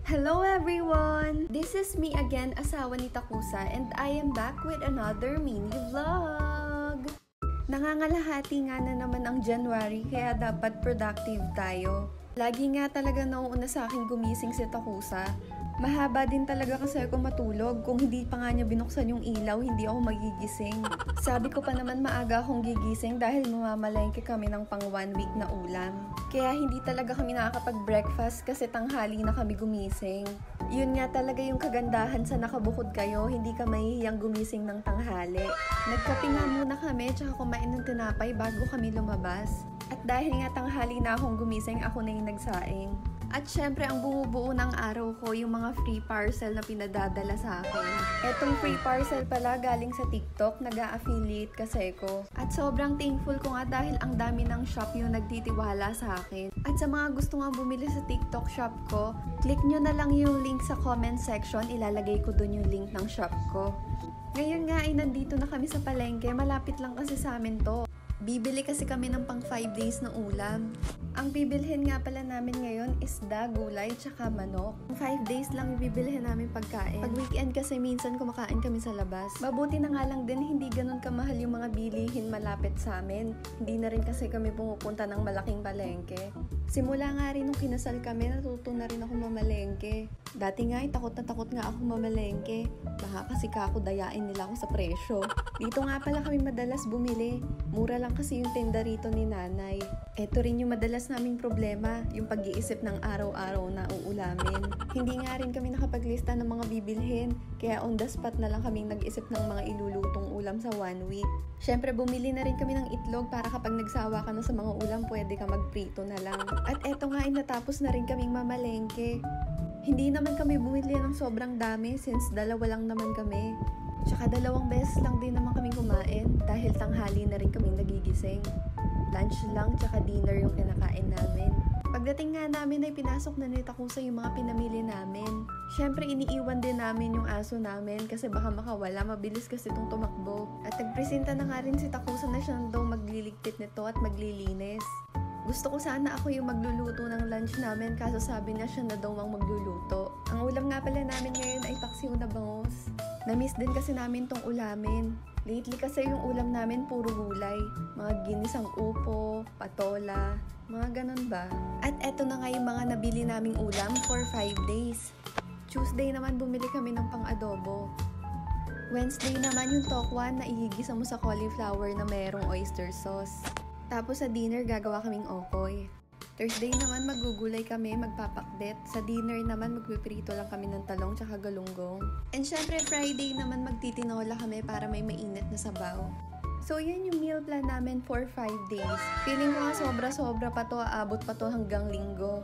Hello everyone! This is me again, asawa ni Takusa, and I am back with another mini vlog! Nangangalahati nga na naman ang January, kaya dapat productive tayo. Lagi nga talaga nauuna sa akin gumising si Takusa. Mahaba din talaga kasi ako matulog. Kung hindi pa nga niya binuksan yung ilaw, hindi ako magigising. Sabi ko pa naman maaga akong gigising dahil mamamalengke kami ng pang 1 week na ulam. Kaya hindi talaga kami nakakapag-breakfast kasi tanghali na kami gumising. Yun nga talaga yung kagandahan sa nakabukod kayo, hindi ka mahihiyang gumising ng tanghali. Nagkape nga muna kami tsaka kumain ng tinapay bago kami lumabas. At dahil nga tanghali na akong gumising, ako na yung nagsaing. At syempre, ang bumubuo ng araw ko, yung mga free parcel na pinadadala sa akin. Etong free parcel pala galing sa TikTok, nag-a-affiliate kasi ko. At sobrang thankful ko nga dahil ang dami ng shop yung nagtitiwala sa akin. At sa mga gusto nga bumili sa TikTok shop ko, click nyo na lang yung link sa comment section, ilalagay ko dun yung link ng shop ko. Ngayon nga ay nandito na kami sa palengke, malapit lang kasi sa amin to. Bibili kasi kami ng pang 5 days na ulam. Ang bibilhin nga pala namin ngayon isda, gulay, tsaka manok. 5 days lang bibilhin namin pagkain. Pag weekend kasi minsan kumakain kami sa labas. Mabuti na nga lang din hindi ganun kamahal yung mga bilihin malapit sa amin. Hindi na rin kasi kami pumupunta ng malaking palengke. Simula nga rin nung kinasal kami, natuto na rin ako mamalengke. Dati nga ay takot na takot nga ako mamalengke. Baka kasi dayain nila ako sa presyo. Dito nga pala kami madalas bumili. Mura lang kasi yung tenda rito ni nanay. Eto rin yung madalas naming problema, yung pag-iisip ng araw-araw na uulamin. Hindi nga rin kami nakapaglista ng mga bibilhin, kaya on the spot na lang kaming nag-isip ng mga ilulutong ulam sa 1 week. Syempre bumili na rin kami ng itlog para kapag nagsawa ka na sa mga ulam, pwede ka magprito na lang. At eto nga ay natapos na rin kaming mamalengke. Hindi naman kami bumili ng sobrang dami since dalawa lang naman kami. Tsaka 2 beses lang din naman kami kumain dahil tanghali na rin kaming nagigising. Lunch lang tsaka dinner yung kinakain namin. Pagdating nga namin ay pinasok na ni Takusa yung mga pinamili namin. Syempre iniiwan din namin yung aso namin kasi baka makawala, mabilis kasi itong tumakbo. At nagpresenta na nga rin si Takusa na siya daw magliligpit nito at maglilinis. Gusto ko sana ako yung magluluto ng lunch namin kaso sabi niya siya na daw ang magluluto. Ang ulam nga pala namin ngayon ay paksiw na bangus. Na-miss din kasi namin tong ulamin. Lately kasi yung ulam namin puro gulay. Mga ginisang upo, patola, mga ganun ba. At eto na nga yung mga nabili naming ulam for 5 days. Tuesday naman bumili kami ng pang-adobo. Wednesday naman yung tokwan na ihigisa mo sa cauliflower na mayroong oyster sauce. Tapos sa dinner gagawa kaming okoy. Thursday naman magugulay kami, magpapakdet. Sa dinner naman magpiprito lang kami ng talong tsaka galunggong. And syempre Friday naman magtitinola kami para may mainit na sabaw. So yan yung meal plan namin for 5 days. Feeling ko nga sobra-sobra pa to, aabot pa to hanggang linggo.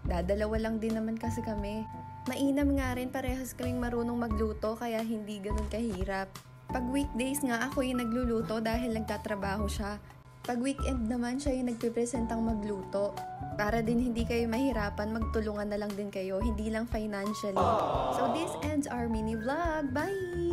Dadalawa lang din naman kasi kami. Mainam nga rin, parehas kaming marunong magluto kaya hindi ganun kahirap. Pag weekdays nga ako yung nagluluto dahil nagtatrabaho siya. Pag weekend naman siya yung nagpipresentang magluto. Para din hindi kayo mahirapan, magtulungan na lang din kayo, hindi lang financially. So this ends our mini vlog. Bye!